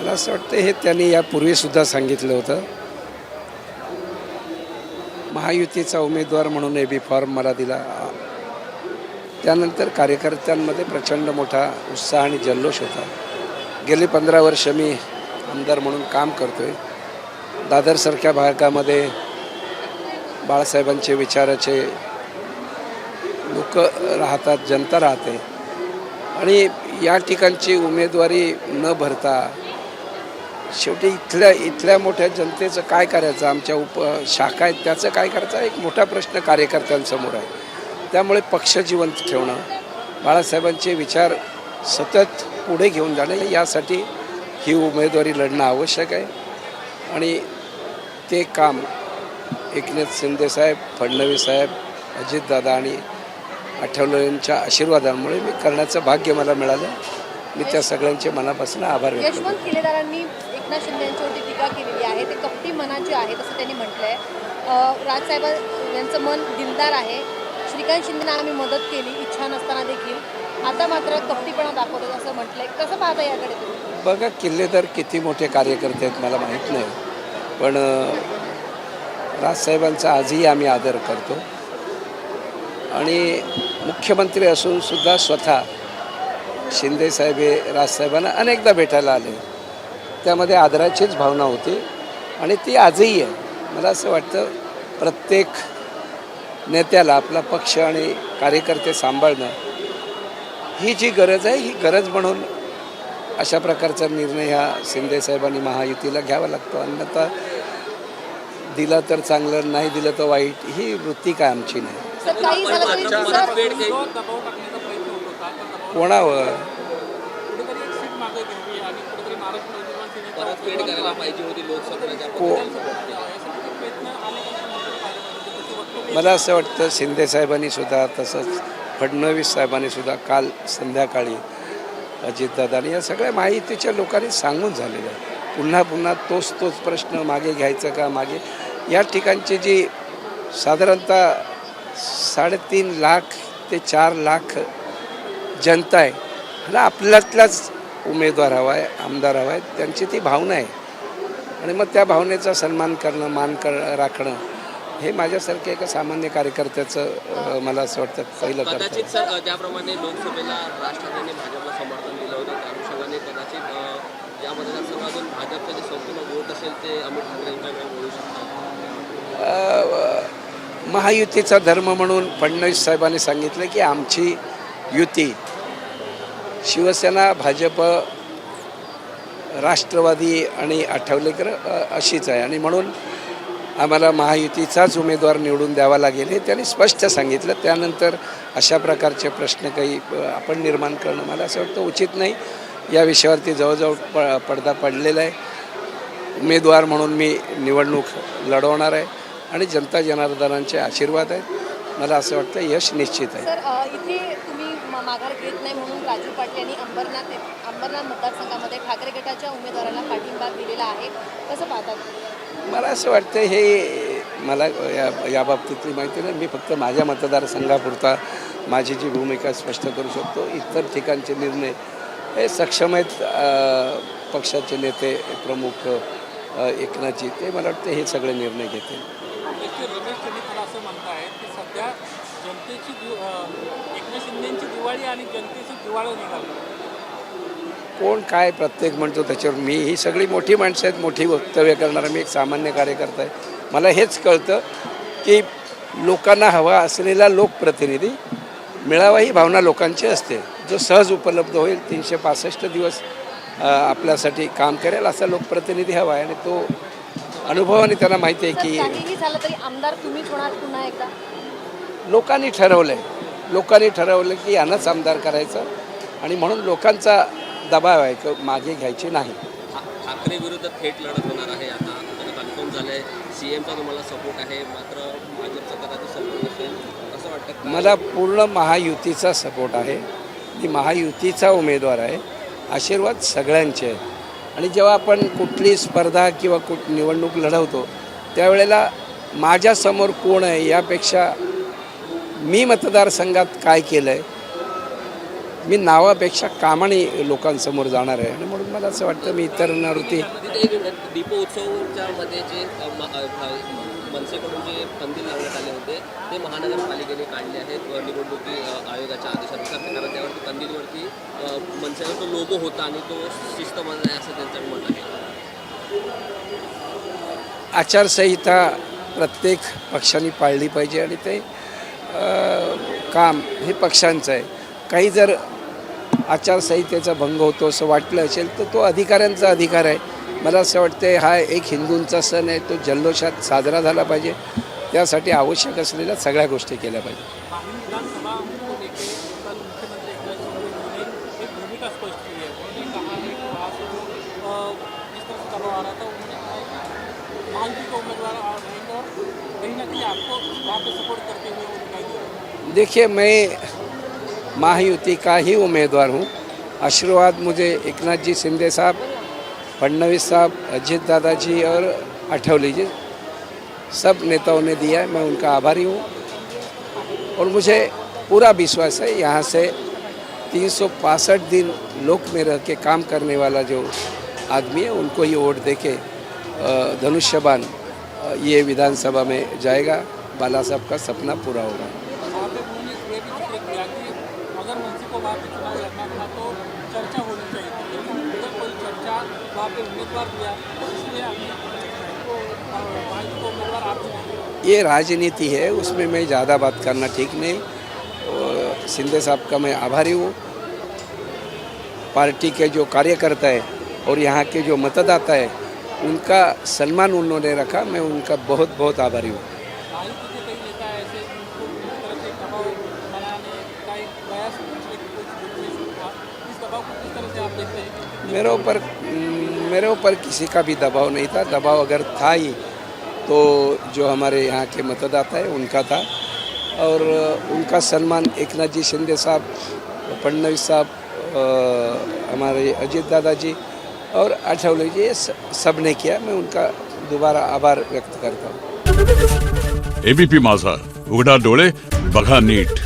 मला असं वाटतं हे त्यांनी यापूर्वीसुद्धा सांगितलं होतं. महायुतीचा उमेदवार म्हणून ए बी फॉर्म मला दिला. त्यानंतर कार्यकर्त्यांमध्ये प्रचंड मोठा उत्साह आणि जल्लोष होता. गेली 15 वर्ष मी आमदार म्हणून काम करतो आहे. दादरसारख्या भागामध्ये बाळासाहेबांचे विचाराचे लोक राहतात, जनता राहते आणि या ठिकाणची उमेदवारी न भरता शेवटी इथल्या मोठ्या जनतेचं काय करायचं, आमच्या शाखा आहेत त्याचं काय करायचं, एक मोठा प्रश्न कार्यकर्त्यांसमोर आहे. त्यामुळे पक्ष जिवंत ठेवणं, बाळासाहेबांचे विचार सतत पुढे घेऊन जाणे, यासाठी ही उमेदवारी लढणं आवश्यक आहे. आणि ते काम एकनाथ शिंदेसाहेब, फडणवीस साहेब, अजितदादा आणि आठवलेंच्या आशीर्वादांमुळे मी करण्याचं भाग्य मला मिळालं. मी त्या सगळ्यांचे मनापासून आभार व्यक्त करतो. यशवंत खिलेदारांनी एकनाथ शिंदे यांच्यावरती टीका केलेली आहे, ते कपटी मनाचे आहेत असं त्यांनी म्हटलं आहे. राजसाहेब यांचं मन दिलदार आहे. श्रीकांत शिंदेना आम्ही मदत केली इच्छा नसताना देखील, आता मात्र कपटीपणा दाखवतात असं म्हटलंय. कसं पाहता याकडे तुम्ही? बघा, किल्लेदार किती मोठे कार्यकर्ते आहेत मला माहीत नाही, पण राजसाहेबांचा आजही आम्ही आदर करतो. आणि मुख्यमंत्री असूनसुद्धा स्वतः शिंदेसाहेब हे राजसाहेबांना अनेकदा भेटायला आले. त्यामध्ये आदराचीच भावना होती आणि ती आजही आहे. मला असं वाटतं प्रत्येक नेत्याला आपला पक्ष आणि कार्यकर्ते सांभाळणं ही जी गरज आहे, ही गरज म्हणून अशा प्रकारचा निर्णय ह्या शिंदेसाहेबांनी महायुतीला घ्यावा लागतो. अन्यथा दिलं तर चांगलं, नाही दिलं तर वाईट, ही वृत्ती काय आमची नाही. कोणावर मला असं वाटतं शिंदेसाहेबांनी सुद्धा, तसंच फडणवीस साहेबांनी सुद्धा काल संध्याकाळी अजितदादांनी या सगळ्या माहितीच्या लोकांनी सांगून झालेलं आहे. पुन्हा पुन्हा तोच प्रश्न मागे घ्यायचं का मागे. या ठिकाणची जी साधारणतः 3.5 लाख ते 4 लाख जनता आहे, ह्याला आपल्यातलाच उमेदवार हवा आहे, आमदार हवा आहे, त्यांची ती भावना आहे. आणि मग त्या भावनेचा सन्मान करणं, राखणं हे माझ्यासारख्या एका सामान्य कार्यकर्त्याचं मला असं वाटतं पहिलं कदाचित सर, ज्याप्रमाणे लोकसभेला राज ठाकरेंनी भाजपला समर्थन दिलं होतं, त्या अनुषंगाने कदाचित या मतदारसंघातून भाजपचं जे संपूर्ण वोट असेल ते अमित ठाकरे यांच्याकडे वळू शकतात. महायुतीचा धर्म म्हणून फडणवीस साहेबांनी सांगितलं की आमची युती शिवसेना, भाजप, राष्ट्रवादी आणि आठवलेकर अशीच आहे आणि म्हणून आम्हाला महायुतीचाच उमेदवार निवडून द्यावा लागेल हे त्यांनी स्पष्ट सांगितलं. त्यानंतर अशा प्रकारचे प्रश्न काही आपण निर्माण करणं मला असं वाटतं उचित नाही. या विषयावरती जवळजवळ पडदा पडलेला आहे. उमेदवार म्हणून मी निवडणूक लढवणार आहे आणि जनता जनार्दनांचे आशीर्वाद आहेत. मला असं वाटतं यश निश्चित आहे. सर, इथे तुम्ही माघार घेत नाही म्हणून राजू पाटील यांनी अंबरनाथ मतदारसंघामध्ये ठाकरे गटाच्या उमेदवाराला पाठिंबा दिलेला आहे, कसं पाहतात? मला असं वाटतं हे मला याबाबतीतली माहिती नाही. मी फक्त माझ्या मतदारसंघापुरता माझी जी भूमिका स्पष्ट करू शकतो. इतर ठिकाणचे निर्णय हे सक्षम आहेत. पक्षाचे नेते प्रमुख एकनाथजी, ते मला वाटतं हे सगळे निर्णय घेतील. रमेश चंदीकर असं म्हणतायत की सध्या जनतेची एकनाथ शिंदेची दिवाळी आणि जनतेची दिवाळी निघाली. कोण काय प्रत्येक म्हणतो त्याच्यावर मी, ही सगळी मोठी माणसं आहेत, मोठी वक्तव्य करणारा मी एक सामान्य कार्यकर्ता आहे. मला हेच कळतं की लोकांना हवा असलेला लोकप्रतिनिधी मिळावा ही भावना लोकांची असते. जो सहज उपलब्ध होईल, 365 दिवस आपल्यासाठी काम करेल असा लोकप्रतिनिधी हवा आहे. आणि तो अनुभवाने त्यांना माहिती आहे की काहीही झालं तरी आमदार तुम्हीच होणार पुन्हा एकदा. लोकांनी ठरवलं की यांनाच आमदार करायचं आणि म्हणून लोकांचा दबाव आहे की मागे घ्यायची नाही. ठाकरे विरुद्ध थेट लढत होणार आहे. आता कन्फर्म झालं आहे. CMचा तुम्हाला सपोर्ट आहे, मात्र भाजपचा कदाचित सपोर्ट नसेल असं वाटतं. मला पूर्ण महायुतीचा सपोर्ट आहे. मी महायुतीचा उमेदवार आहे. आशीर्वाद सगळ्यांचे आहेत. आणि जेव्हा आपण कुठली स्पर्धा किंवा निवडणूक लढवतो त्यावेळेला माझ्यासमोर कोण आहे यापेक्षा मी मतदारसंघात काय केलं आहे, मी नावापेक्षा कामाने लोकांसमोर जाणार आहे आणि म्हणून मला असं वाटतं मी इतरांवरती तिथे एक दीपोत्सवच्या मध्ये जे मनसेकडून जे कंदील लावण्यात आले होते ते महानगरपालिकेने काढले आहेत निवडणुकी आयोगाच्या आदेशानुसार, कारण त्यावरती कंदीलवरती मनसेचा तो लोगो होता आणि तो शिस्तबद्ध आहे असं त्यांचं मत आहे. आचारसंहिता प्रत्येक पक्षाने पाळली पाहिजे आणि ते काम हे पक्षांचं आहे. काही जर आचारसंहितेचा भंग होतो असं वाटलं असेल तर तो अधिकाऱ्यांचा अधिकार आहे. मला असं वाटतं हा एक हिंदूंचा सण आहे, तो जल्लोषात साजरा झाला पाहिजे. त्यासाठी आवश्यक असलेल्या सगळ्या गोष्टी केल्या पाहिजे. मागील विधानसभा को लेके कल मुख्यमंत्री एकनाथ शिंदे ने एक भूमिका स्पष्ट की है. उन्होंने कहा है कि वहाँ से जिस तरह से दबाव आ रहा था, उन्होंने कहा है कि महायुति के उम्मीदवार रहेंगे और कहीं ना कहीं आपको वहाँ पे सपोर्ट करते हुए वो दिखाई दे रहे हैं. देखिए, मैं महायुति का ही उम्मीदवार हूँ. आशीर्वाद मुझे एकनाथ जी शिंदे साहब, फडणवीस साहब, अजित दादाजी और आठवले जी सब नेताओं ने दिया है. मैं उनका आभारी हूँ और मुझे पूरा विश्वास है यहाँ से 365 दिन लोक में रह के काम करने वाला जो आदमी है उनको ही वोट दे के धनुष्यबान ये विधानसभा में जाएगा. बाला साहब का सपना पूरा होगा. वहाँ पे उन्होंने ये भी जिक्र किया कि अगर मनसे को वहाँ पे चुनाव लड़ना था तो चर्चा होनी चाहिए थी, लेकिन अगर कोई चर्चा वहाँ पे उम्मीदवार दिया तो इसलिए महायुति को उम्मीदवार आप चुनाव. ये राजनीति है, उसमें मैं ज़्यादा बात करना ठीक नहीं. और शिंदे साहब का मैं आभारी हूँ. पार्टी के जो कार्यकर्ता है और यहाँ के जो मतदाता है उनका सम्मान उन्होंने रखा. मैं उनका बहुत बहुत आभारी हूँ. महायुति के कई नेता ऐसे उनको पूरी तरह से दबाव बनाने का एक प्रयास पिछले कुछ दिनों से शुरू हुआ. इस दबाव को किस तरह से आप देखते हैं कि मेरे ऊपर किसी का भी दबाव नहीं था. दबाव अगर था ही तो जो हमारे यहाँ के मतदाता है उनका था और उनका सम्मान एकनाथ जी शिंदे साहब, फडणवीस साहब, हमारे अजित दादाजी और आठवले जी सब ने किया. मैं उनका दोबारा आभार व्यक्त करता हूँ. एबीपी माझा, उघडा डोळे बघा नीट.